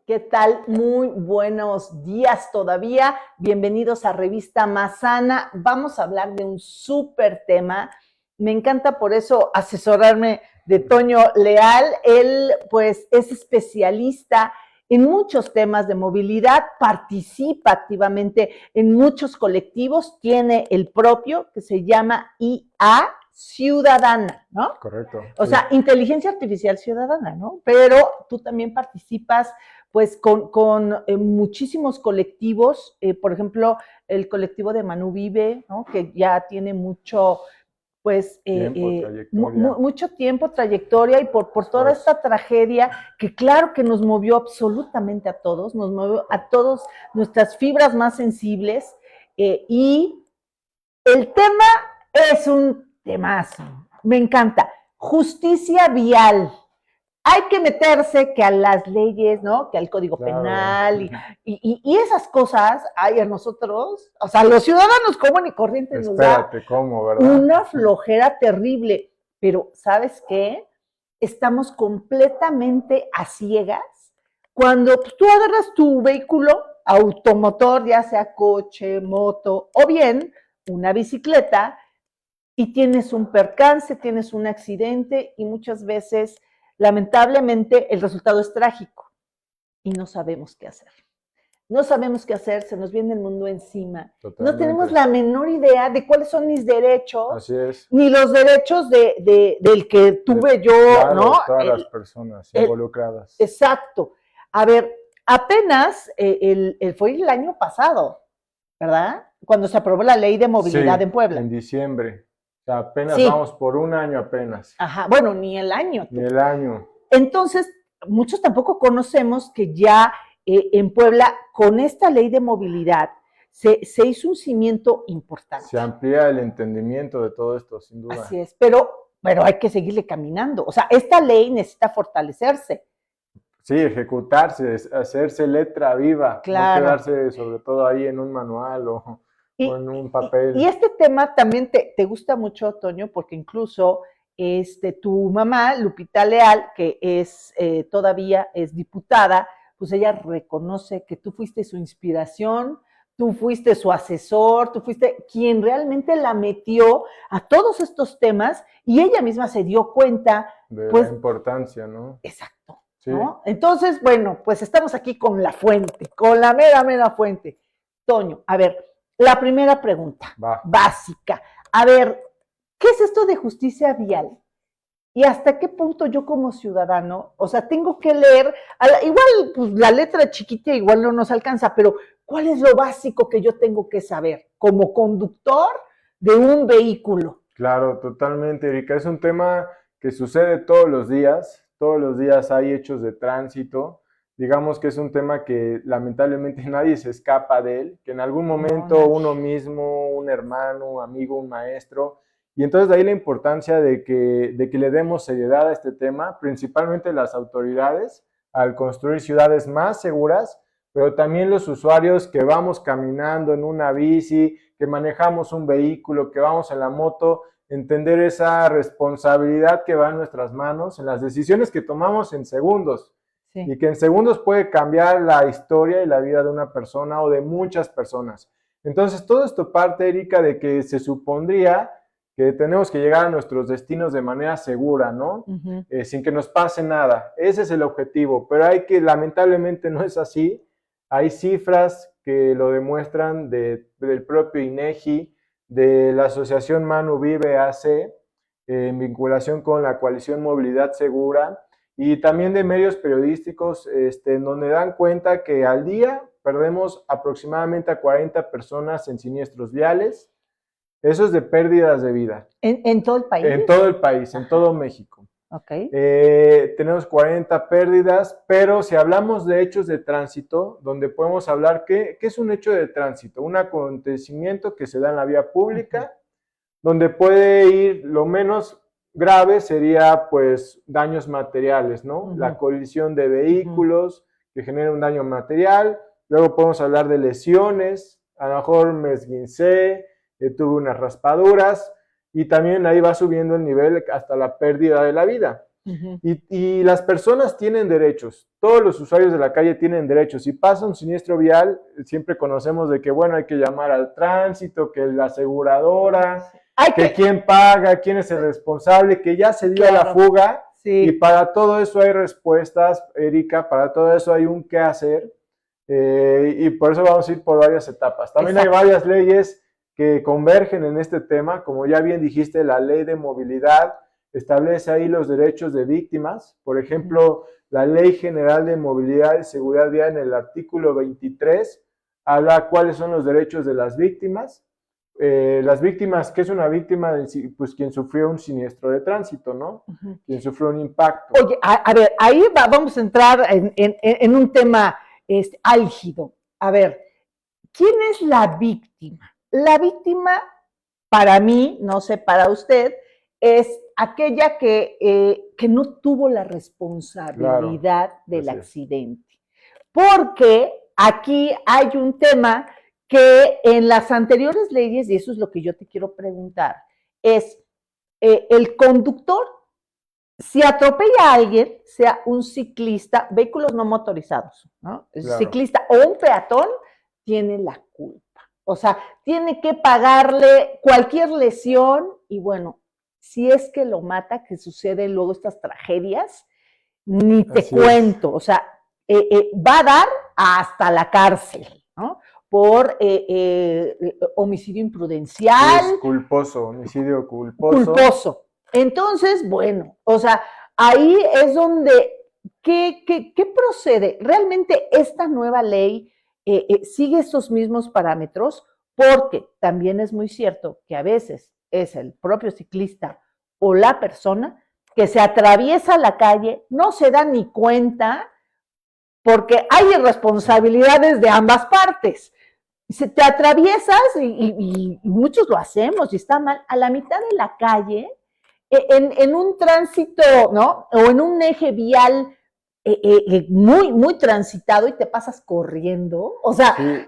¿Qué tal? Muy buenos días todavía. Bienvenidos a Revista Más Sana. Vamos a hablar de un súper tema. Me encanta por eso asesorarme de Toño Leal. Él, pues, es especialista en muchos temas de movilidad, participa activamente en muchos colectivos, tiene el propio que se llama IA Ciudadana, ¿no? Correcto, O sí. sea, inteligencia artificial ciudadana, ¿no? Pero tú también participas pues con muchísimos colectivos, por ejemplo, el colectivo de Manu Vive, ¿no? Que ya tiene mucho, pues, Tiempo, trayectoria. mucho tiempo, trayectoria y por toda esta tragedia que claro que nos movió absolutamente a todos, nos movió a todos nuestras fibras más sensibles y el tema es un temazo, me encanta, justicia vial. Hay que meterse que a las leyes, ¿no? Que al Código Claro. Penal y esas cosas, ay, a nosotros, o sea, a los ciudadanos común y corrientes nos da Espérate, ¿cómo, verdad? una flojera terrible. Pero, ¿sabes qué? Estamos completamente a ciegas cuando tú agarras tu vehículo automotor, ya sea coche, moto o bien una bicicleta, y tienes un percance, tienes un accidente y muchas veces, lamentablemente, el resultado es trágico y no sabemos qué hacer. No sabemos qué hacer, se nos viene el mundo encima. No tenemos Totalmente. la menor idea de cuáles son mis derechos, Así es. ni los derechos del que tuve yo, ¿no? Claro, todas las personas El, involucradas. exacto. A ver, apenas fue el año pasado, ¿verdad? Cuando se aprobó la ley de movilidad Sí, en Puebla. en diciembre. O sea, apenas Sí, vamos por un año apenas. ajá, bueno, ni el año Ni tú. el año. Entonces, muchos tampoco conocemos que ya en Puebla, con esta ley de movilidad, se hizo un cimiento importante. Se amplía el entendimiento de todo esto, sin Así duda. es, pero hay que seguirle caminando. O sea, esta ley necesita fortalecerse. Sí, ejecutarse, hacerse letra viva, no Claro. quedarse sobre todo ahí en un manual o en un Y papel. este tema también te gusta mucho, Toño, porque incluso tu mamá, Lupita Leal, que es todavía es diputada, pues ella reconoce que tú fuiste su inspiración, tú fuiste su asesor, tú fuiste quien realmente la metió a todos estos temas y ella misma se dio cuenta, De la pues, importancia, ¿no? exacto, Sí, ¿no? Entonces, bueno, pues estamos aquí con la fuente, con la mera fuente. Toño, a ver, la primera pregunta, va. básica. A ver, ¿qué es esto de justicia vial? ¿Y hasta qué punto yo como ciudadano, o sea, tengo que leer, igual pues la letra chiquita igual no nos alcanza, pero ¿cuál es lo básico que yo tengo que saber como conductor de un vehículo? Claro, totalmente, Erika. Es un tema que sucede todos los días hay hechos de tránsito. Digamos que es un tema que lamentablemente nadie se escapa de él, que en algún No, momento nadie. uno mismo, un hermano, un amigo, un maestro, y entonces de ahí la importancia de que le demos seriedad a este tema, principalmente las autoridades, al construir ciudades más seguras, pero también los usuarios que vamos caminando en una bici, que manejamos un vehículo, que vamos en la moto, entender esa responsabilidad que va en nuestras manos, en las decisiones que tomamos en segundos, Sí. y que en segundos puede cambiar la historia y la vida de una persona o de muchas personas. Entonces, todo esto parte, Erika, de que se supondría que tenemos que llegar a nuestros destinos de manera segura, ¿no? Uh-huh. Sin que nos pase nada. Ese es el objetivo, pero lamentablemente no es así. Hay cifras que lo demuestran del propio INEGI, de la Asociación Manu Vive AC, en vinculación con la coalición Movilidad Segura, y también de medios periodísticos, en donde dan cuenta que al día perdemos aproximadamente a 40 personas en siniestros viales. Eso es de pérdidas de vida. ¿En todo el país? En todo el país, en todo México. Ok. Tenemos 40 pérdidas, pero si hablamos de hechos de tránsito, donde podemos hablar ¿qué es un hecho de tránsito? Un acontecimiento que se da en la vía pública, donde puede ir lo menos grave sería pues daños materiales, ¿no? La colisión de vehículos que genera un daño material. Luego podemos hablar de lesiones, a lo mejor me esguincé, tuve unas raspaduras, y también ahí va subiendo el nivel hasta la pérdida de la vida. Ujú. Y las personas tienen derechos, todos los usuarios de la calle tienen derechos. Si pasa un siniestro vial, siempre conocemos de que, bueno, hay que llamar al tránsito, que la aseguradora, Hay que quién paga, quién es el responsable, que ya se dio la Claro. fuga. Sí. Y para todo eso hay respuestas, Erika, para todo eso hay un qué hacer. Y por eso vamos a ir por varias etapas. También Exacto. hay varias leyes que convergen en este tema, como ya bien dijiste, la ley de movilidad establece ahí los derechos de víctimas. Por ejemplo, la Ley General de Movilidad y Seguridad Vial en el artículo 23 habla cuáles son los derechos de las víctimas. Las víctimas, ¿qué es una víctima? Pues quien sufrió un siniestro de tránsito, ¿no? Quien sufrió un impacto. Oye, a ver, ahí vamos a entrar en un tema álgido. A ver, ¿quién es la víctima? La víctima, para mí, no sé, para usted, es aquella que no tuvo la responsabilidad del así es. accidente. Porque aquí hay un tema que en las anteriores leyes, y eso es lo que yo te quiero preguntar, es el conductor, si atropella a alguien, sea un ciclista, vehículos no motorizados, ¿no? Claro. Ciclista o un peatón, tiene la culpa. O sea, tiene que pagarle cualquier lesión y bueno, si es que lo mata, que suceden luego estas tragedias, ni te Así cuento. O sea, va a dar hasta la cárcel, ¿no? Por homicidio imprudencial. Es culposo, homicidio culposo. Culposo. Entonces, bueno, o sea, ahí es donde, ¿qué procede? ¿Realmente esta nueva ley sigue esos mismos parámetros? Porque también es muy cierto que a veces es el propio ciclista o la persona que se atraviesa la calle, no se da ni cuenta, porque hay irresponsabilidades de ambas partes. Se te atraviesas y muchos lo hacemos y está mal, a la mitad de la calle, en un tránsito, ¿no? O en un eje vial muy transitado y te pasas corriendo. O sea, Sí.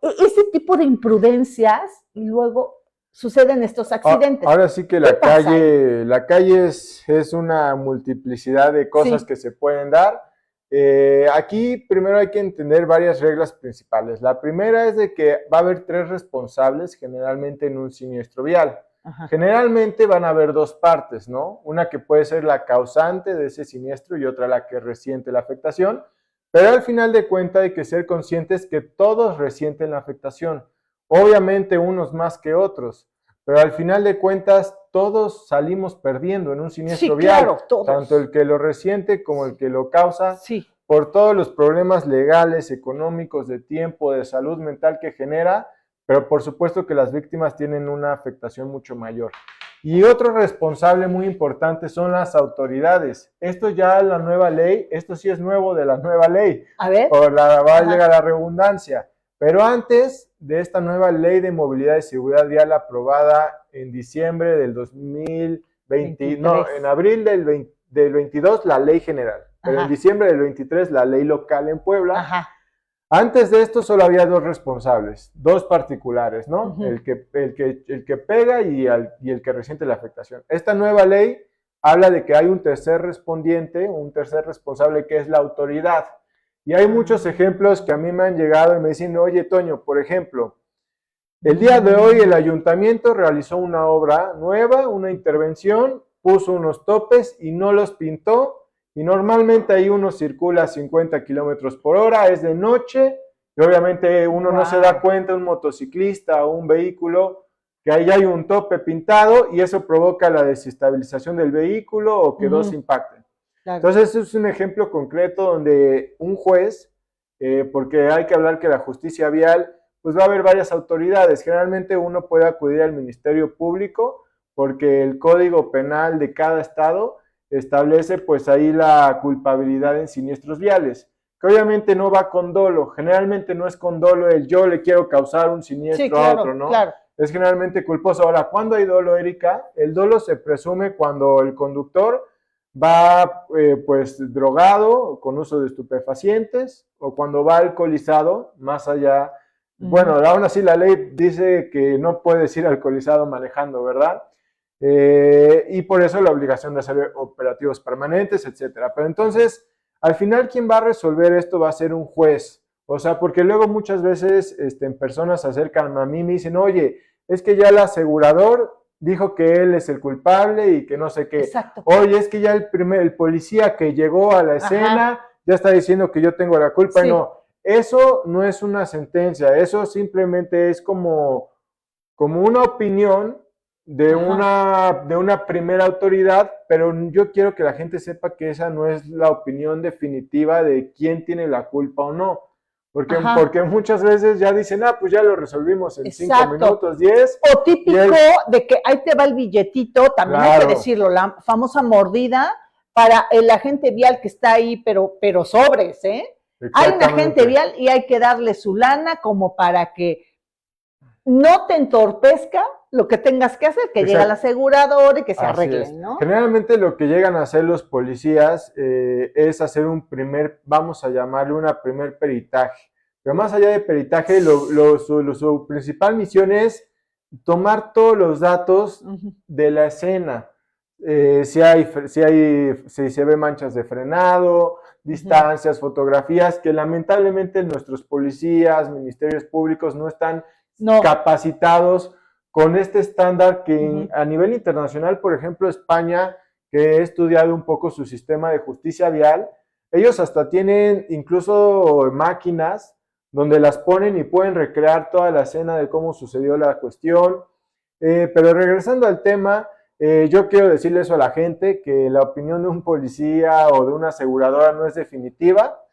Ese tipo de imprudencias y luego suceden estos accidentes. Ahora sí que la calle es una multiplicidad de cosas que se pueden dar. Aquí primero hay que entender varias reglas principales. La primera es de que va a haber 3 responsables generalmente en un siniestro vial. Ajá. Generalmente van a haber 2 partes, ¿no? Una que puede ser la causante de ese siniestro y otra la que resiente la afectación, pero al final de cuentas hay que ser conscientes que todos resienten la afectación. Obviamente unos más que otros, pero al final de cuentas todos salimos perdiendo en un siniestro vial, claro, todos. Tanto el que lo resiente como el que lo causa, por todos los problemas legales, económicos, de tiempo, de salud mental que genera, pero por supuesto que las víctimas tienen una afectación mucho mayor. Y otro responsable muy importante son las autoridades. Esto ya la nueva ley, esto sí es nuevo de la nueva ley. A ver. Va a llegar la redundancia. Pero antes de esta nueva ley de movilidad y seguridad vial aprobada en diciembre del 2020, no, en abril del 22 la ley general, pero en diciembre del 23 la ley local en Puebla. Ajá. Antes de esto solo había 2 responsables, 2 particulares, ¿no? El que pega y el que resiente la afectación. Esta nueva ley habla de que hay un tercer respondiente, un tercer responsable que es la autoridad. Y hay muchos ejemplos que a mí me han llegado y me dicen, oye, Toño, por ejemplo, el día de hoy el ayuntamiento realizó una obra nueva, una intervención, puso unos topes y no los pintó. Y normalmente ahí uno circula a 50 kilómetros por hora, es de noche, y obviamente uno no se da cuenta, un motociclista o un vehículo, que ahí hay un tope pintado y eso provoca la desestabilización del vehículo o que 2 impacten. Claro. Entonces, es un ejemplo concreto donde un juez, porque hay que hablar que la justicia vial, pues va a haber varias autoridades. Generalmente uno puede acudir al Ministerio Público porque el Código Penal de cada estado establece pues ahí la culpabilidad en siniestros viales, que obviamente no va con dolo. Generalmente no es con dolo el yo le quiero causar un siniestro a otro, ¿no? Claro. Es generalmente culposo. Ahora, ¿cuándo hay dolo, Erika? El dolo se presume cuando el conductor va pues drogado, con uso de estupefacientes, o cuando va alcoholizado, más allá. Bueno, aún así la ley dice que no puedes ir alcoholizado manejando, ¿verdad? y por eso la obligación de hacer operativos permanentes, etcétera. Pero entonces, al final, quien va a resolver esto va a ser un juez. O sea, porque luego muchas veces personas se acercan a mí y me dicen, oye, es que ya el asegurador dijo que él es el culpable y que no sé qué. Exacto. Oye, es que ya el policía que llegó a la escena Ajá. ya está diciendo que yo tengo la culpa. Sí. No, eso no es una sentencia, eso simplemente es como una opinión de una primera autoridad, pero yo quiero que la gente sepa que esa no es la opinión definitiva de quién tiene la culpa o no. Porque muchas veces ya dicen, pues ya lo resolvimos en 5 minutos, 10. O típico de que ahí te va el billetito, también hay que decirlo, la famosa mordida para el agente vial que está ahí, pero sobres, ¿eh? Hay un agente vial y hay que darle su lana como para que no te entorpezca lo que tengas que hacer, que llegue el asegurador y que se arreglen, ¿no? Generalmente lo que llegan a hacer los policías es hacer vamos a llamarle una primer peritaje. Pero más allá de peritaje, su principal misión es tomar todos los datos de la escena. Si se ve manchas de frenado, distancias, fotografías, que lamentablemente nuestros policías, ministerios públicos no están capacitados con este estándar que a nivel internacional, por ejemplo, España, que he estudiado un poco su sistema de justicia vial, ellos hasta tienen incluso máquinas donde las ponen y pueden recrear toda la escena de cómo sucedió la cuestión. Pero regresando al tema, yo quiero decirle eso a la gente, que la opinión de un policía o de una aseguradora no es definitiva.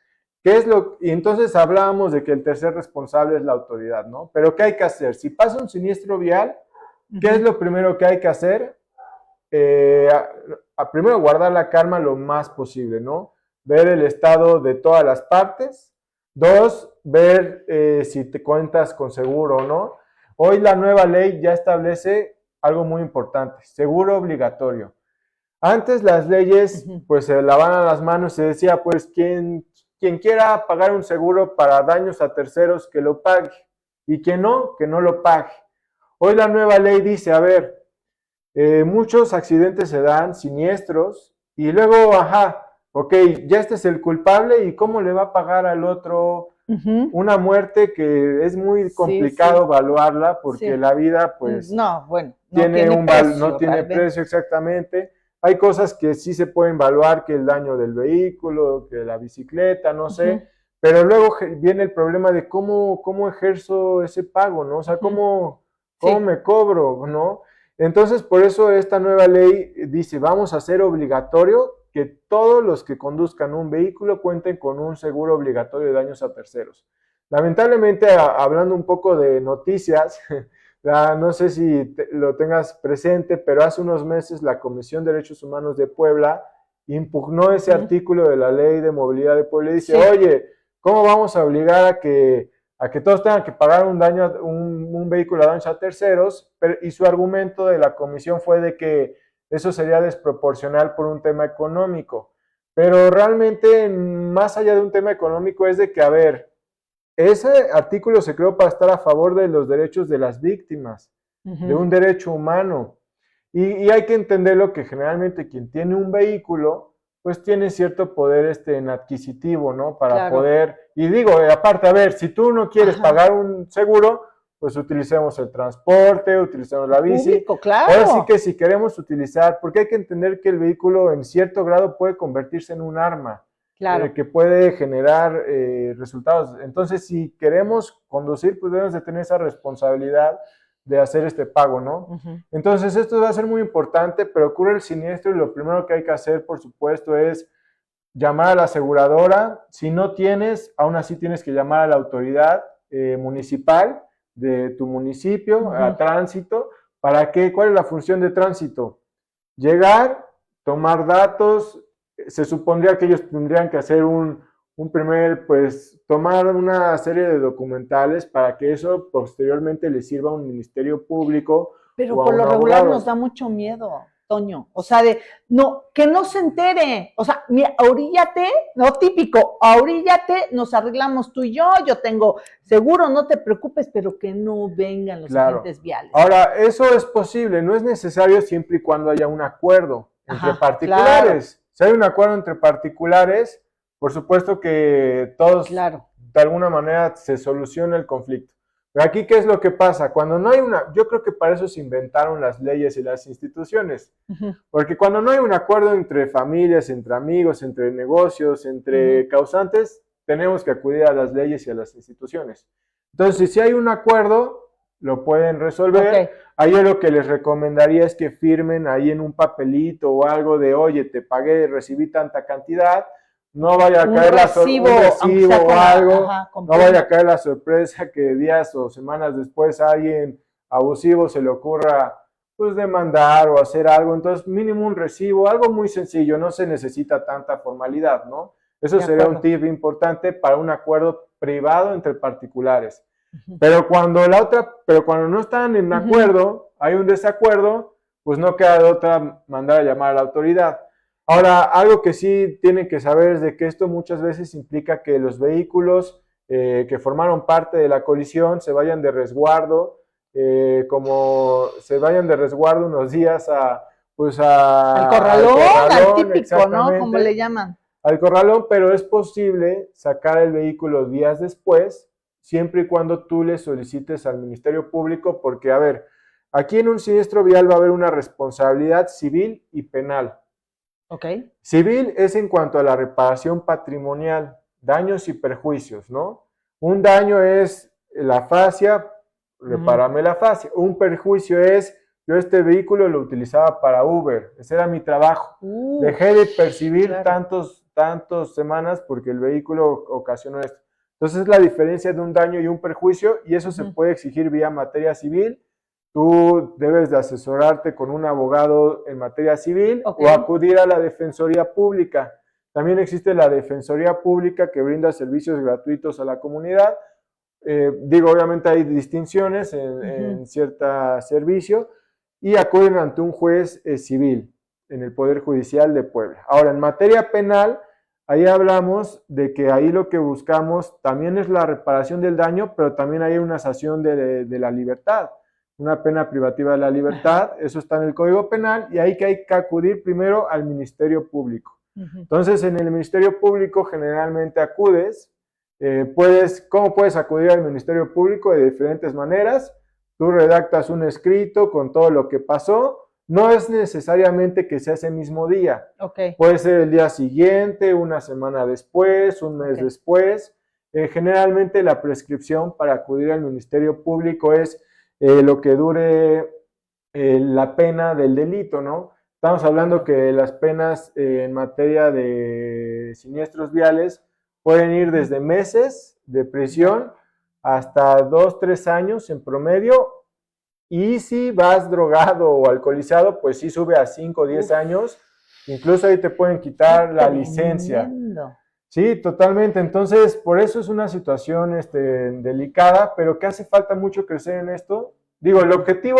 Y entonces hablábamos de que el tercer responsable es la autoridad, ¿no? Pero ¿qué hay que hacer? Si pasa un siniestro vial, ¿qué es lo primero que hay que hacer? Primero, guardar la calma lo más posible, ¿no? Ver el estado de todas las partes. 2, ver si te cuentas con seguro o no. Hoy la nueva ley ya establece algo muy importante, seguro obligatorio. Antes las leyes pues se lavaban las manos y se decía pues quien quiera pagar un seguro para daños a terceros que lo pague y quien no, que no lo pague. Hoy la nueva ley dice, a ver, muchos accidentes se dan, siniestros, y luego, ok, ya este es el culpable y ¿cómo le va a pagar al otro una muerte que es muy complicado evaluarla porque la vida pues no tiene precio exactamente? Hay cosas que sí se pueden evaluar, que el daño del vehículo, que la bicicleta, no sé, pero luego viene el problema de cómo ejerzo ese pago, ¿no? O sea, cómo me cobro, ¿no? Entonces, por eso esta nueva ley dice, vamos a hacer obligatorio que todos los que conduzcan un vehículo cuenten con un seguro obligatorio de daños a terceros. Lamentablemente, hablando un poco de noticias, no sé si lo tengas presente, pero hace unos meses la Comisión de Derechos Humanos de Puebla impugnó ese artículo de la Ley de Movilidad de Puebla y dice, oye, ¿cómo vamos a obligar a que todos tengan que pagar un vehículo a daños a terceros? Y su argumento de la comisión fue de que eso sería desproporcional por un tema económico. Pero realmente, más allá de un tema económico, es de que, a ver, ese artículo se creó para estar a favor de los derechos de las víctimas, de un derecho humano. Y hay que entenderlo que generalmente quien tiene un vehículo, pues tiene cierto poder adquisitivo, ¿no? Para poder, y digo, aparte, a ver, si tú no quieres pagar un seguro, pues utilicemos el transporte, utilicemos la bici. Público, claro. Ahora sí que si queremos utilizar, porque hay que entender que el vehículo en cierto grado puede convertirse en un arma. Claro. Que puede generar resultados. Entonces, si queremos conducir, pues debemos de tener esa responsabilidad de hacer este pago, ¿no? Entonces, esto va a ser muy importante, pero ocurre el siniestro y lo primero que hay que hacer, por supuesto, es llamar a la aseguradora. Si no tienes, aún así tienes que llamar a la autoridad municipal de tu municipio, a tránsito. ¿Para qué? ¿Cuál es la función de tránsito? Llegar, tomar datos. Se supondría que ellos tendrían que hacer pues tomar una serie de documentales para que eso posteriormente les sirva a un ministerio público. Pero por lo regular nos da mucho miedo. Toño. O sea, no, que no se entere. O sea, mira, oríllate, no típico, oríllate, nos arreglamos tú y yo tengo seguro, no te preocupes, pero que no vengan los agentes viales. Ahora, eso es posible, no es necesario siempre y cuando haya un acuerdo entre particulares. Claro. Si hay un acuerdo entre particulares, por supuesto que todos de alguna manera se soluciona el conflicto. Pero aquí, ¿qué es lo que pasa? Cuando no hay yo creo que para eso se inventaron las leyes y las instituciones. Porque cuando no hay un acuerdo entre familias, entre amigos, entre negocios, entre causantes, tenemos que acudir a las leyes y a las instituciones. Entonces, si hay un acuerdo, lo pueden resolver. Ahí yo lo que les recomendaría es que firmen ahí en un papelito o algo de, oye, te pagué, recibí tanta cantidad, no vaya a caer un recibo o algo, no vaya a caer la sorpresa que días o semanas después a alguien abusivo se le ocurra pues demandar o hacer algo. Entonces, mínimo un recibo, algo muy sencillo, no se necesita tanta formalidad, ¿no? Eso sería un tip importante para un acuerdo privado entre particulares. Pero cuando no están en acuerdo, hay un desacuerdo, pues no queda de otra mandar a llamar a la autoridad. Ahora, algo que sí tienen que saber es de que esto muchas veces implica que los vehículos que formaron parte de la colisión se vayan de resguardo, unos días al corralón, al típico, ¿no? Como le llaman. Al corralón, pero es posible sacar el vehículo días después, siempre y cuando tú le solicites al Ministerio Público, porque, a ver, aquí en un siniestro vial va a haber una responsabilidad civil y penal. Civil es en cuanto a la reparación patrimonial, daños y perjuicios, ¿no? Un daño es la fascia, repárame la fascia. Un perjuicio es, yo este vehículo lo utilizaba para Uber, ese era mi trabajo. Dejé de percibir tantas semanas porque el vehículo ocasionó esto. Entonces es la diferencia de un daño y un perjuicio, y eso se puede exigir vía materia civil. Tú debes de asesorarte con un abogado en materia civil o acudir a la Defensoría Pública. También existe la Defensoría Pública que brinda servicios gratuitos a la comunidad. Obviamente hay distinciones en cierto servicio, y acuden ante un juez civil en el Poder Judicial de Puebla. Ahora, en materia penal, ahí hablamos de que ahí lo que buscamos también es la reparación del daño, pero también hay una sanción de la libertad, una pena privativa de la libertad. Eso está en el Código Penal, y ahí que hay que acudir primero al Ministerio Público. Entonces, en el Ministerio Público generalmente acudes. ¿Cómo puedes acudir al Ministerio Público? De diferentes maneras. Tú redactas un escrito con todo lo que pasó. No es necesariamente que sea ese mismo día. Puede ser el día siguiente, una semana después, un mes después. Generalmente la prescripción para acudir al Ministerio Público es lo que dure la pena del delito, ¿no? Estamos hablando que las penas en materia de siniestros viales pueden ir desde meses de prisión hasta 2, 3 años en promedio, y si vas drogado o alcoholizado, pues sí sube a 5 o 10 años, incluso ahí te pueden quitar la licencia. Sí, totalmente. Entonces, por eso es una situación delicada, pero que hace falta mucho crecer en esto. Digo, el objetivo,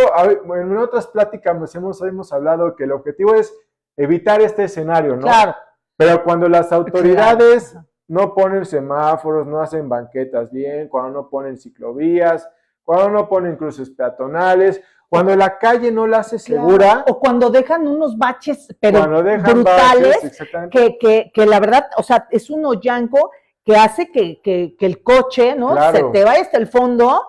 en otras pláticas hemos hablado que el objetivo es evitar este escenario, ¿no? Claro. Pero cuando las autoridades no ponen semáforos, no hacen banquetas bien, cuando no ponen ciclovías, cuando no ponen cruces peatonales, cuando la calle no la hace segura. O cuando dejan unos baches, pero brutales, que la verdad, o sea, es un hoyanco que hace que el coche, ¿no? Se te vaya hasta el fondo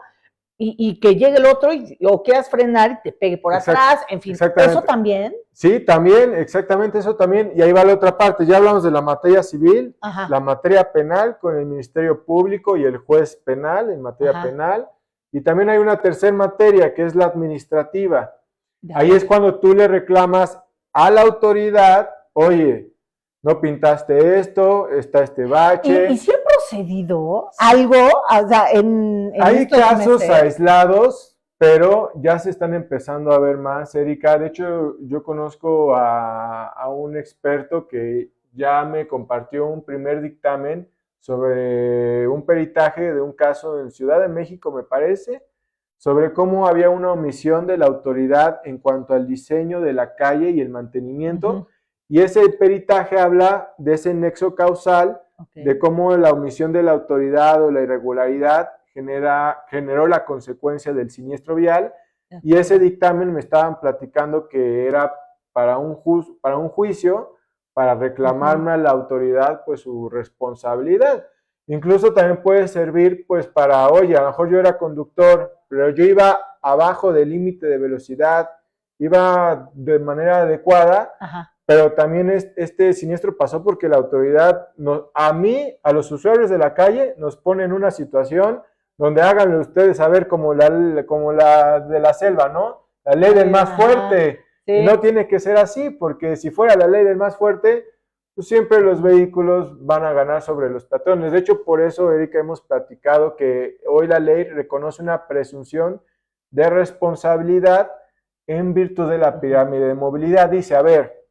y que llegue el otro o quieras frenar y te pegue por atrás, en fin, ¿eso también? Sí, también, exactamente, eso también, y ahí va la otra parte. Ya hablamos de la materia civil, la materia penal con el Ministerio Público y el juez penal en materia penal, y también hay una tercera materia que es la administrativa. Ahí es cuando tú le reclamas a la autoridad, oye, no pintaste esto, está este bache. ¿Y si ha procedido algo? O sea, hay casos aislados, pero ya se están empezando a ver más, Erika. De hecho, yo conozco a un experto que ya me compartió un primer dictamen sobre un peritaje de un caso en Ciudad de México, me parece, sobre cómo había una omisión de la autoridad en cuanto al diseño de la calle y el mantenimiento, y ese peritaje habla de ese nexo causal, de cómo la omisión de la autoridad o la irregularidad generó la consecuencia del siniestro vial, y ese dictamen me estaban platicando que era para un juicio, para reclamarme a la autoridad pues su responsabilidad. Incluso también puede servir pues para, oye, a lo mejor yo era conductor, pero yo iba abajo del límite de velocidad, iba de manera adecuada, pero también este siniestro pasó porque la autoridad, a los usuarios de la calle, nos pone en una situación donde háganlo ustedes saber como la de la selva, ¿no? La ley del más fuerte. Sí. No tiene que ser así, porque si fuera la ley del más fuerte, pues siempre los vehículos van a ganar sobre los peatones. De hecho, por eso, Erika, hemos platicado que hoy la ley reconoce una presunción de responsabilidad en virtud de la pirámide de movilidad. Dice, a ver,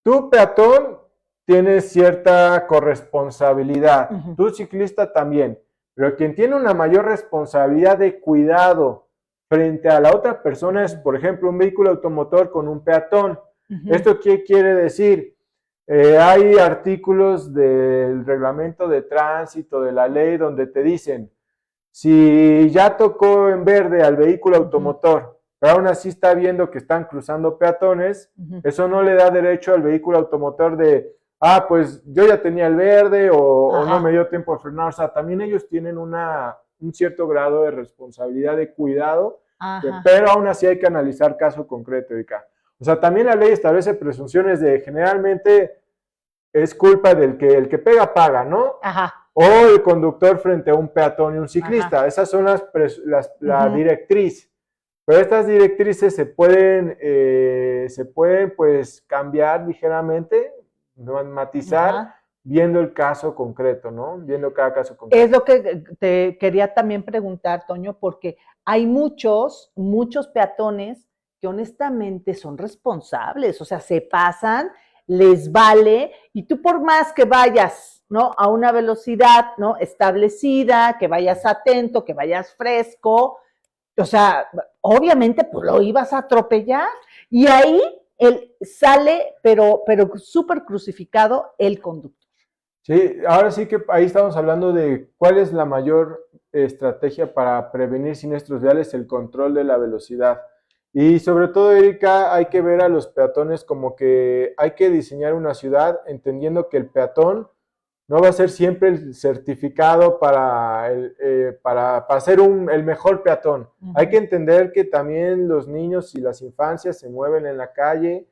tú peatón tienes cierta corresponsabilidad, tú ciclista también, pero quien tiene una mayor responsabilidad de cuidado frente a la otra persona es, por ejemplo, un vehículo automotor con un peatón. ¿Esto qué quiere decir? Hay artículos del reglamento de tránsito, de la ley, donde te dicen, si ya tocó en verde al vehículo automotor, pero aún así está viendo que están cruzando peatones, eso no le da derecho al vehículo automotor de, pues yo ya tenía el verde o no me dio tiempo de frenar. O sea, también ellos tienen un cierto grado de responsabilidad de cuidado, pero aún así hay que analizar caso concreto, Erika. O sea, también la ley establece presunciones de generalmente es culpa del que el que pega paga, ¿no? O el conductor frente a un peatón y un ciclista. Esas son la directriz. Pero estas directrices se pueden pues cambiar ligeramente, matizar, viendo el caso concreto, ¿no? Viendo cada caso concreto. Es lo que te quería también preguntar, Toño, porque hay muchos peatones que honestamente son responsables, o sea, se pasan, les vale, y tú por más que vayas, ¿no? A una velocidad, ¿no? Establecida, que vayas atento, que vayas fresco, o sea, obviamente pues lo ibas a atropellar, y ahí él sale, pero súper crucificado el conductor. Sí, ahora sí que ahí estamos hablando de cuál es la mayor estrategia para prevenir siniestros viales, el control de la velocidad. Y sobre todo, Erika, hay que ver a los peatones como que hay que diseñar una ciudad entendiendo que el peatón no va a ser siempre el certificado para ser el mejor peatón. Hay que entender que también los niños y las infancias se mueven en la calle,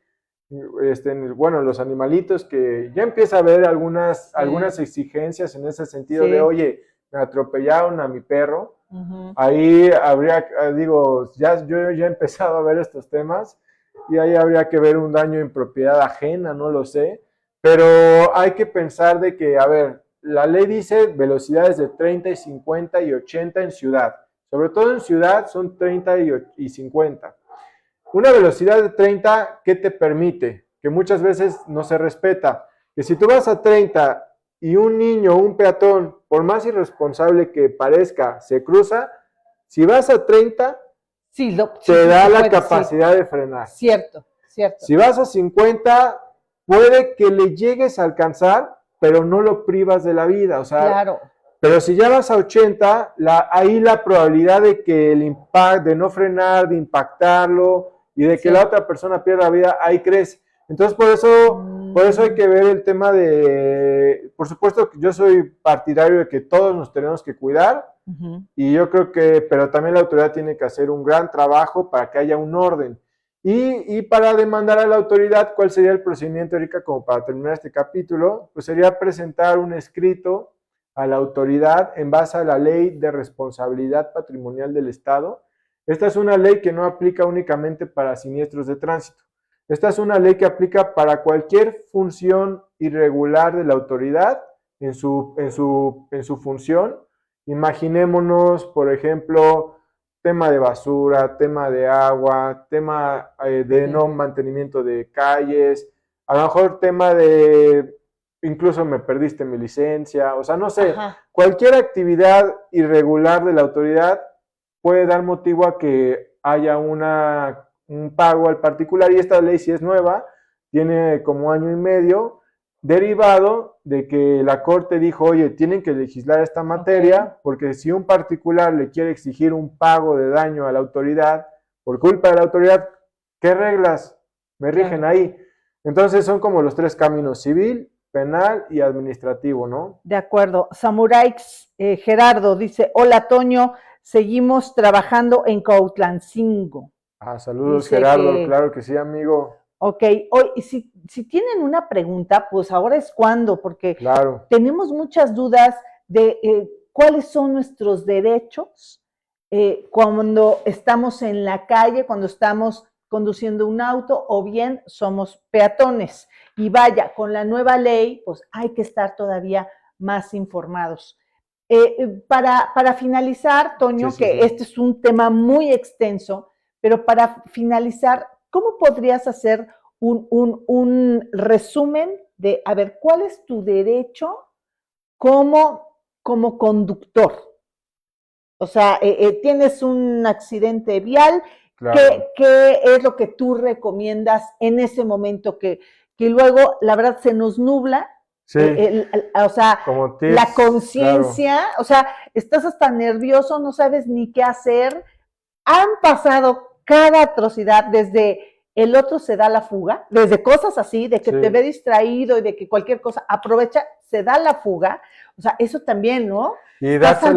bueno, los animalitos, que ya empieza a haber algunas exigencias en ese sentido de, oye, me atropellaron a mi perro. Ahí habría, yo ya he empezado a ver estos temas y ahí habría que ver un daño en propiedad ajena, no lo sé, pero hay que pensar de que, a ver, la ley dice velocidades de 30 y 50 y 80 en ciudad, sobre todo en ciudad son 30 y 50. Una velocidad de 30, ¿qué te permite? Que muchas veces no se respeta. Que si tú vas a 30 y un niño o un peatón, por más irresponsable que parezca, se cruza, si vas a 30, te da la capacidad de frenar. Cierto. Si vas a 50, puede que le llegues a alcanzar, pero no lo privas de la vida. O sea, claro. Pero si ya vas a 80, ahí la probabilidad de que el impacto, de no frenar, de impactarlo y de que la otra persona pierda la vida, ahí crece. Entonces, por eso hay que ver el tema de, por supuesto que yo soy partidario de que todos nos tenemos que cuidar, y yo creo que, pero también la autoridad tiene que hacer un gran trabajo para que haya un orden. Y para demandar a la autoridad, ¿cuál sería el procedimiento, Erika, como para terminar este capítulo? Pues sería presentar un escrito a la autoridad en base a la Ley de Responsabilidad Patrimonial del Estado. Esta es una ley que no aplica únicamente para siniestros de tránsito. Esta es una ley que aplica para cualquier función irregular de la autoridad en su función. Imaginémonos, por ejemplo, tema de basura, tema de agua, tema de no mantenimiento de calles, a lo mejor tema de incluso me perdiste mi licencia, o sea, no sé, cualquier actividad irregular de la autoridad puede dar motivo a que haya un pago al particular, y esta ley sí es nueva, tiene como año y medio, derivado de que la Corte dijo, oye, tienen que legislar esta materia, porque si un particular le quiere exigir un pago de daño a la autoridad, por culpa de la autoridad, ¿qué reglas me rigen ahí? Entonces son como los tres caminos: civil, penal y administrativo, ¿no? De acuerdo. Samurai Gerardo dice, hola Toño, seguimos trabajando en Cuautlancingo. Saludos Dice Gerardo, claro que sí, amigo. Ok, hoy, si tienen una pregunta, pues ahora es cuando, porque claro, tenemos muchas dudas de cuáles son nuestros derechos cuando estamos en la calle, cuando estamos conduciendo un auto o bien somos peatones. Y vaya, con la nueva ley, pues hay que estar todavía más informados. Para finalizar, Toño, que este es un tema muy extenso, pero para finalizar, ¿cómo podrías hacer un resumen de, a ver, cuál es tu derecho como conductor? O sea, tienes un accidente vial, claro. ¿qué es lo que tú recomiendas en ese momento que luego, la verdad, se nos nubla? Sí, o sea, tips, la conciencia, claro. O sea, estás hasta nervioso, no sabes ni qué hacer. Han pasado cada atrocidad, desde el otro se da la fuga, desde cosas así, de que te ve distraído y de que cualquier cosa aprovecha, se da la fuga. O sea, eso también, ¿no? Y darse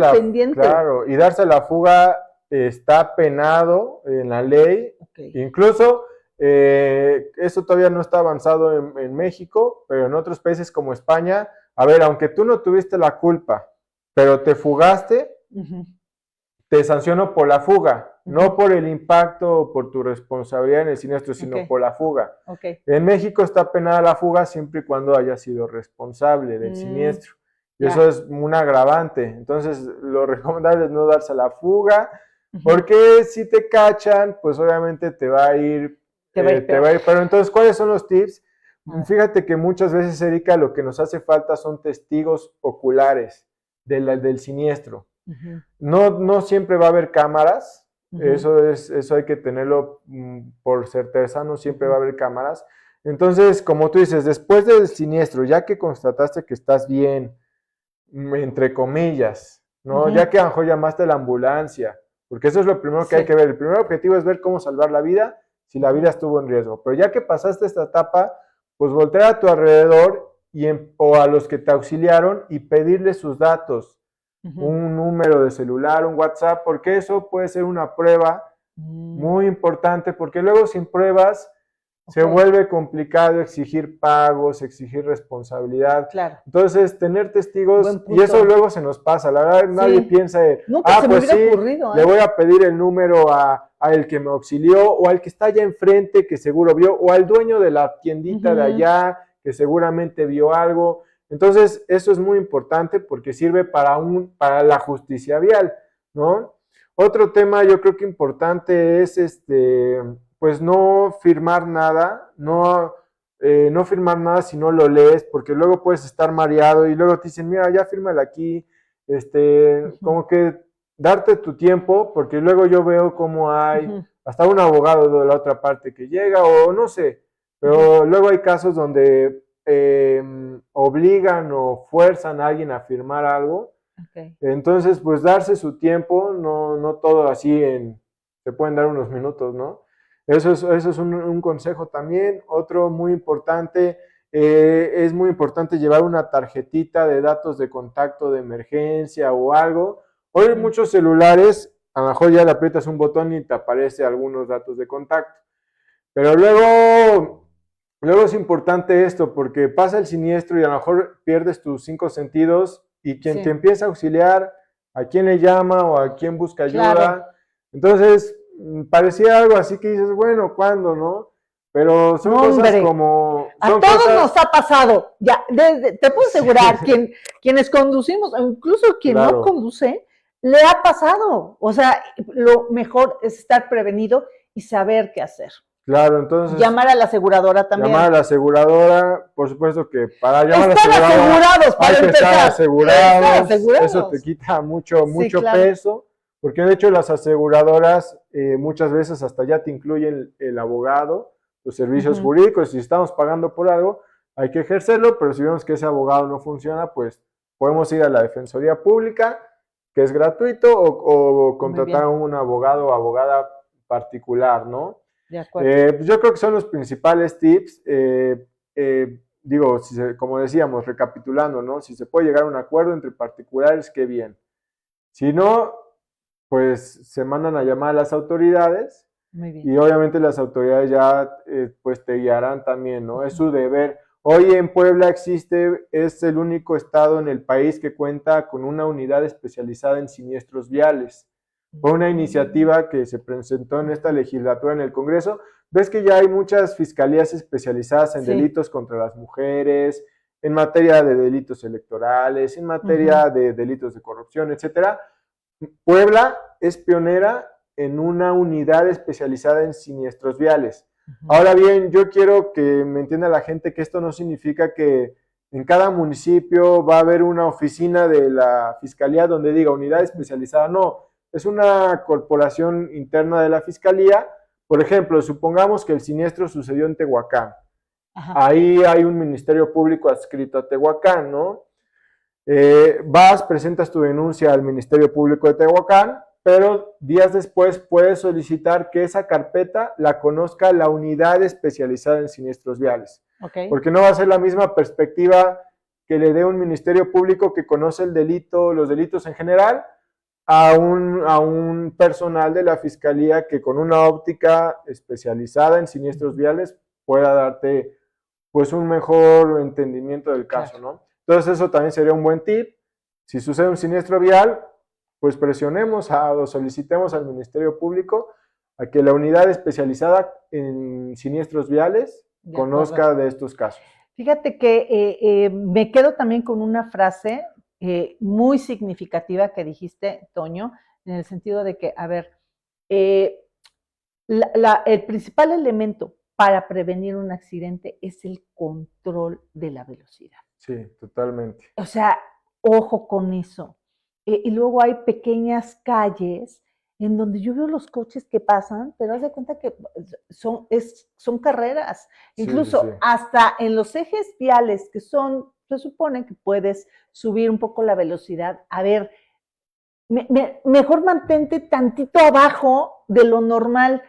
claro, y darse la fuga está penado en la ley. Incluso eso todavía no está avanzado en México, pero en otros países como España, a ver, aunque tú no tuviste la culpa, pero te fugaste, te sanciono por la fuga, no por el impacto o por tu responsabilidad en el siniestro, sino por la fuga. En México está penada la fuga siempre y cuando haya sido responsable del siniestro. Y eso es un agravante. Entonces, lo recomendable es no darse a la fuga, porque si te cachan, pues obviamente te va a ir. Pero entonces, ¿cuáles son los tips? Fíjate que muchas veces, Erika, lo que nos hace falta son testigos oculares del siniestro. No siempre va a haber cámaras, eso hay que tenerlo por certeza, no siempre va a haber cámaras. Entonces, como tú dices, después del siniestro, ya que constataste que estás bien, entre comillas, ¿no? Ya que a lo mejor llamaste a la ambulancia, porque eso es lo primero que hay que ver. El primer objetivo es ver cómo salvar la vida, si la vida estuvo en riesgo. Pero ya que pasaste esta etapa, pues voltear a tu alrededor o a los que te auxiliaron y pedirles sus datos, un número de celular, un WhatsApp, porque eso puede ser una prueba muy importante, porque luego sin pruebas se vuelve complicado exigir pagos, exigir responsabilidad. Claro. Entonces, tener testigos, y eso luego se nos pasa. La verdad, nadie piensa, pues sí, ocurrido, le voy a pedir el número a el que me auxilió, o al que está allá enfrente, que seguro vio, o al dueño de la tiendita de allá, que seguramente vio algo. Entonces, eso es muy importante porque sirve para la justicia vial, ¿no? Otro tema yo creo que importante es pues no firmar nada, no firmar nada si no lo lees, porque luego puedes estar mareado y luego te dicen, mira, ya fírmala aquí, como que darte tu tiempo, porque luego yo veo cómo hay hasta un abogado de la otra parte que llega, o no sé, pero luego hay casos donde obligan o fuerzan a alguien a firmar algo. Entonces, pues darse su tiempo, no todo así se pueden dar unos minutos, ¿no? Eso es un consejo también. Otro muy importante, es muy importante llevar una tarjetita de datos de contacto de emergencia o algo. Hoy en muchos celulares, a lo mejor ya le aprietas un botón y te aparece algunos datos de contacto. Pero luego es importante esto, porque pasa el siniestro y a lo mejor pierdes tus 5 sentidos y quien te empieza a auxiliar, a quién le llama o a quién busca ayuda. Claro. Entonces, parecía algo así que dices, bueno, ¿cuándo, no? Pero son cosas como... A todos nos ha pasado. Ya, te puedo asegurar, quienes conducimos, incluso quien no conduce, le ha pasado. O sea, lo mejor es estar prevenido y saber qué hacer. Claro, entonces... Llamar a la aseguradora también. Llamar a la aseguradora, por supuesto que para llamar a la aseguradora hay que estar asegurados. Eso te quita mucho peso. porque de hecho las aseguradoras muchas veces hasta ya te incluyen el abogado, los servicios jurídicos. Si estamos pagando por algo, hay que ejercerlo, pero si vemos que ese abogado no funciona, pues podemos ir a la Defensoría Pública, que es gratuito, o contratar a un abogado o abogada particular, ¿no? De acuerdo. Pues yo creo que son los principales tips. Digo, como decíamos, recapitulando, ¿no? Si se puede llegar a un acuerdo entre particulares, qué bien. Si no, pues se mandan a llamar a las autoridades. Muy bien. Y obviamente las autoridades ya pues te guiarán también, ¿no? Es su deber. Hoy en Puebla es el único estado en el país que cuenta con una unidad especializada en siniestros viales. Fue una iniciativa que se presentó en esta legislatura en el Congreso. Ves que ya hay muchas fiscalías especializadas en delitos contra las mujeres, en materia de delitos electorales, en materia de delitos de corrupción, etcétera. Puebla es pionera en una unidad especializada en siniestros viales. Ahora bien, yo quiero que me entienda la gente que esto no significa que en cada municipio va a haber una oficina de la fiscalía donde diga unidad especializada. No, es una corporación interna de la fiscalía. Por ejemplo, supongamos que el siniestro sucedió en Tehuacán. Ahí hay un ministerio público adscrito a Tehuacán, ¿no? Vas, presentas tu denuncia al Ministerio Público de Tehuacán, pero días después puedes solicitar que esa carpeta la conozca la unidad especializada en siniestros viales. Porque no va a ser la misma perspectiva que le dé un ministerio público que conoce el delito, los delitos en general, a un personal de la fiscalía que con una óptica especializada en siniestros viales pueda darte pues un mejor entendimiento del caso, ¿no? Entonces eso también sería un buen tip. Si sucede un siniestro vial, pues presionemos o solicitemos al Ministerio Público a que la unidad especializada en siniestros viales conozca de estos casos. Fíjate que me quedo también con una frase muy significativa que dijiste, Toño, en el sentido de que, a ver, el principal elemento para prevenir un accidente es el control de la velocidad. Sí, totalmente. O sea, ojo con eso. Y luego hay pequeñas calles en donde yo veo los coches que pasan, pero haz de cuenta que son carreras. Incluso hasta en los ejes viales que se supone que puedes subir un poco la velocidad. A ver, mejor mantente tantito abajo de lo normal.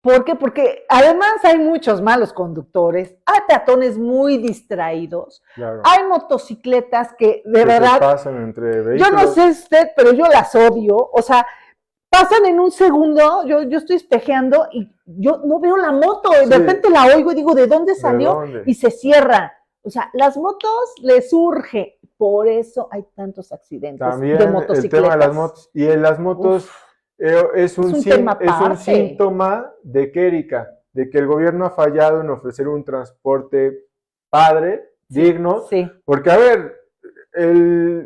¿Por qué? Porque además hay muchos malos conductores, hay peatones muy distraídos, hay motocicletas que de verdad pasan entre vehículos. Yo no sé usted, pero yo las odio. O sea, pasan en un segundo, yo estoy espejeando y yo no veo la moto, de repente la oigo y digo, ¿de dónde salió? ¿De dónde? Y se cierra. O sea, las motos les urge, por eso hay tantos accidentes también de motocicletas. El tema de las motos, y en las motos es un síntoma de que, Erika, de que el gobierno ha fallado en ofrecer un transporte padre, digno, porque a ver,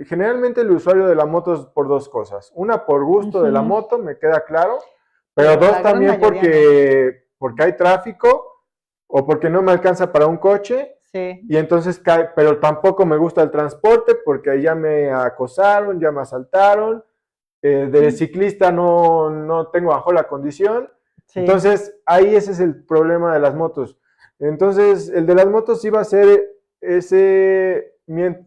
generalmente el usuario de la moto es por dos cosas. Una, por gusto de la moto, me queda claro, pero dos también porque hay tráfico o porque no me alcanza para un coche. Y entonces cae, pero tampoco me gusta el transporte porque ya me acosaron, ya me asaltaron, de ciclista no tengo bajo la condición. Entonces ahí ese es el problema de las motos. Entonces el de las motos iba a ser ese, mira,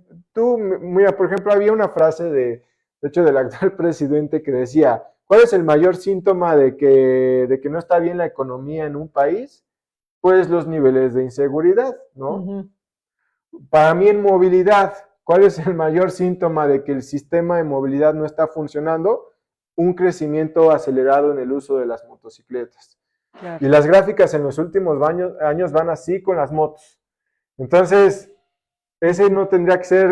por ejemplo, había una frase de hecho del actual presidente que decía, ¿cuál es el mayor síntoma de que no está bien la economía en un país? Pues los niveles de inseguridad, ¿no? Para mí en movilidad, ¿cuál es el mayor síntoma de que el sistema de movilidad no está funcionando? Un crecimiento acelerado en el uso de las motocicletas. Y las gráficas en los últimos años van así con las motos. Entonces, ese no tendría que ser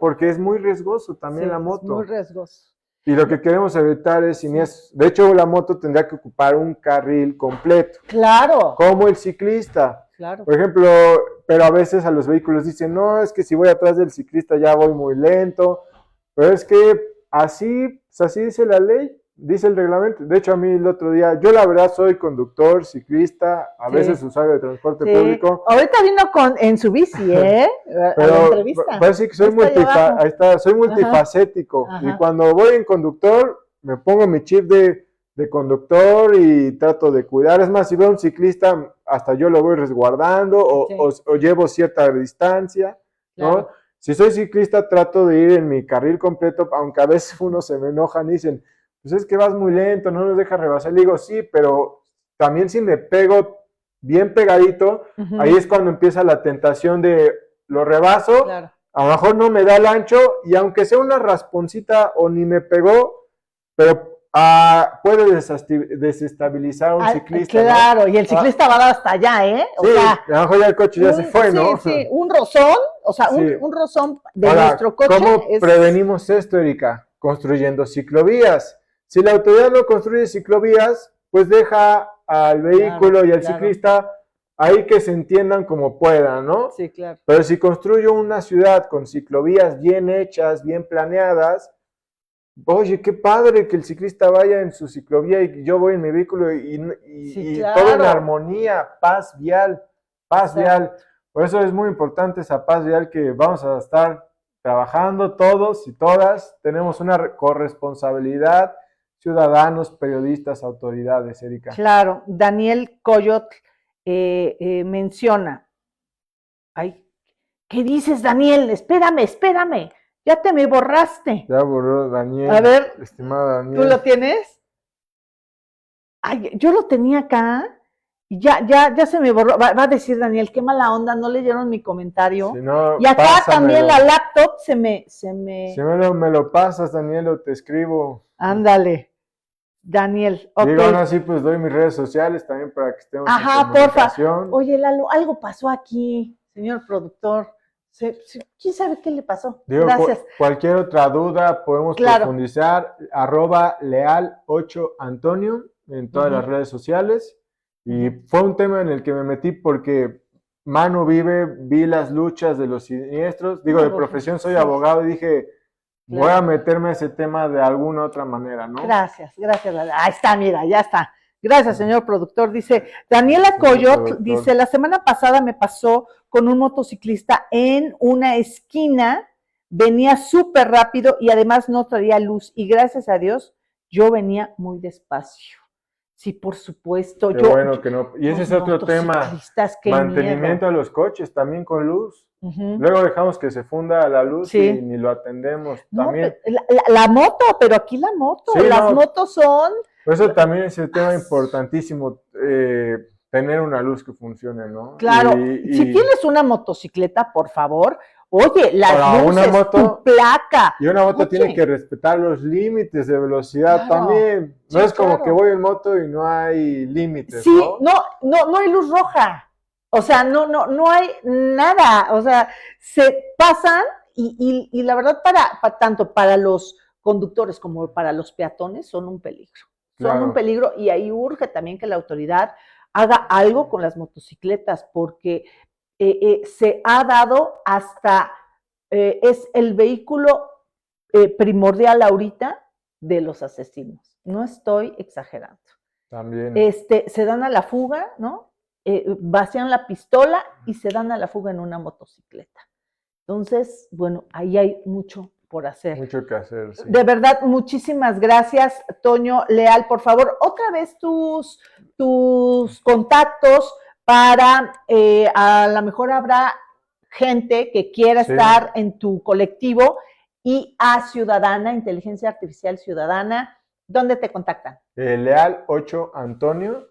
porque es muy riesgoso también la moto. Es muy riesgoso. Y lo que queremos evitar es siniestros. De hecho, la moto tendría que ocupar un carril completo. Claro. Como el ciclista. Claro. Por ejemplo, pero a veces a los vehículos dicen, no, es que si voy atrás del ciclista ya voy muy lento. Pero es que así dice la ley, dice el reglamento. De hecho, a mí el otro día, yo la verdad soy conductor, ciclista, a veces usuario de transporte público. Ahorita vino en su bici, pero a la entrevista. Parece que soy multifacético. Ajá. Y cuando voy en conductor, me pongo mi chip de conductor y trato de cuidar. Es más, si veo a un ciclista, hasta yo lo voy resguardando o llevo cierta distancia, ¿no? Claro. Si soy ciclista, trato de ir en mi carril completo, aunque a veces uno se me enojan y dicen, pues es que vas muy lento, no nos dejas rebasar. Le digo, sí, pero también si me pego bien pegadito, ahí es cuando empieza la tentación de lo rebaso, Claro. a lo mejor no me da el ancho y aunque sea una rasponcita o ni me pegó, pero puede desestabilizar a un ciclista. Claro, ¿no? Y el ciclista va hasta allá, ¿eh? O sea, a lo mejor ya el coche ya se fue, ¿no? Sí, un rozón, o sea, sí. un rozón de Ahora, nuestro coche. ¿cómo prevenimos esto, Erika? Construyendo ciclovías. Si la autoridad no construye ciclovías, pues deja al vehículo y al ciclista ahí que se entiendan como puedan, ¿no? Sí, claro. Pero si construyo una ciudad con ciclovías bien hechas, bien planeadas, oye, qué padre que el ciclista vaya en su ciclovía y yo voy en mi vehículo y todo en armonía, paz vial, vial. Por eso es muy importante esa paz vial que vamos a estar trabajando todos y todas. Tenemos una corresponsabilidad, ciudadanos, periodistas, autoridades, Erika. Claro, Daniel Coyot menciona. Ay, ¿qué dices, Daniel? Espérame. Ya te me borraste. Ya borró Daniel. A ver, estimada Daniel. ¿tú lo tienes? Ay, yo lo tenía acá y ya se me borró. Va a decir Daniel, qué mala onda, no leyeron mi comentario. Si no, y acá también la laptop se me... Si me lo pasas, Daniel, o te escribo. Ándale, Daniel. Okay. Digo, aún así, pues doy mis redes sociales también para que estemos en comunicación. Porfa. Oye, Lalo, algo pasó aquí, señor productor. ¿Quién sabe qué le pasó? Digo, gracias. Cualquier otra duda podemos profundizar. @leal8antonio en todas las redes sociales. Y fue un tema en el que me metí porque Manu vi las luchas de los siniestros. Digo, de profesión soy abogado y dije, voy a meterme a ese tema de alguna otra manera, ¿no? Gracias. Ahí está, mira, ya está. Gracias, señor productor. Dice, Daniela Coyot, dice, la semana pasada me pasó con un motociclista en una esquina, venía súper rápido y además no traía luz y gracias a Dios yo venía muy despacio. Sí, por supuesto. Qué bueno que no. Y ese es otro tema, mantenimiento de los coches también con luz. Luego dejamos que se funda la luz y ni lo atendemos. No, también. La moto, pero aquí la moto, las motos son... Por eso también es el tema importantísimo, tener una luz que funcione, ¿no? Claro, si tienes una motocicleta, por favor, oye, las luces, tu placa. Y una moto tiene que respetar los límites de velocidad también. No es como que voy en moto y no hay límites, ¿no? No hay luz roja. O sea, no hay nada. O sea, se pasan y la verdad tanto para los conductores como para los peatones son un peligro. Son un peligro y ahí urge también que la autoridad haga algo con las motocicletas porque se ha dado hasta, es el vehículo primordial ahorita de los asesinos. No estoy exagerando. También. Se dan a la fuga, ¿no? Vacían la pistola y se dan a la fuga en una motocicleta. Entonces, bueno, ahí hay mucho por hacer. Mucho que hacer, sí. De verdad, muchísimas gracias, Toño Leal. Por favor, otra vez tus contactos para, a lo mejor habrá gente que quiera estar en tu colectivo IA Ciudadana, Inteligencia Artificial Ciudadana. ¿Dónde te contactan? Leal8Antonio,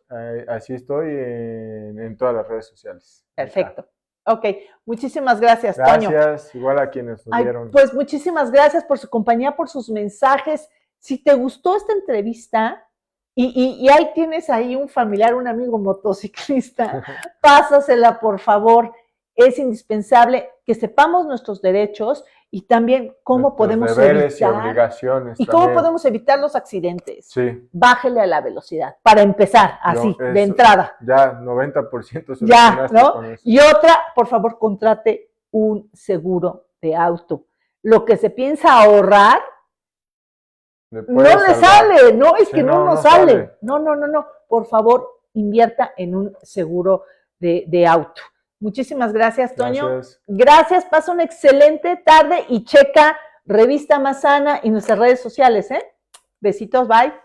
así estoy en todas las redes sociales. Perfecto. Ok, muchísimas gracias, Toño. Gracias, igual a quienes nos vieron. Pues muchísimas gracias por su compañía, por sus mensajes. Si te gustó esta entrevista y ahí tienes ahí un familiar, un amigo motociclista, pásasela, por favor. Es indispensable que sepamos nuestros derechos y también cómo podemos deberes y obligaciones y cómo podemos evitar los accidentes. Sí. Bájele a la velocidad, para empezar, así, de entrada. Ya, 90% ya, ¿no? Con eso. Y otra, por favor, contrate un seguro de auto. Lo que se piensa ahorrar, no le sale, no, es que no nos sale. No. Por favor, invierta en un seguro de auto. Muchísimas gracias, Toño. Gracias, pasa una excelente tarde y checa Revista Más Sana y nuestras redes sociales, ¿eh? Besitos, bye.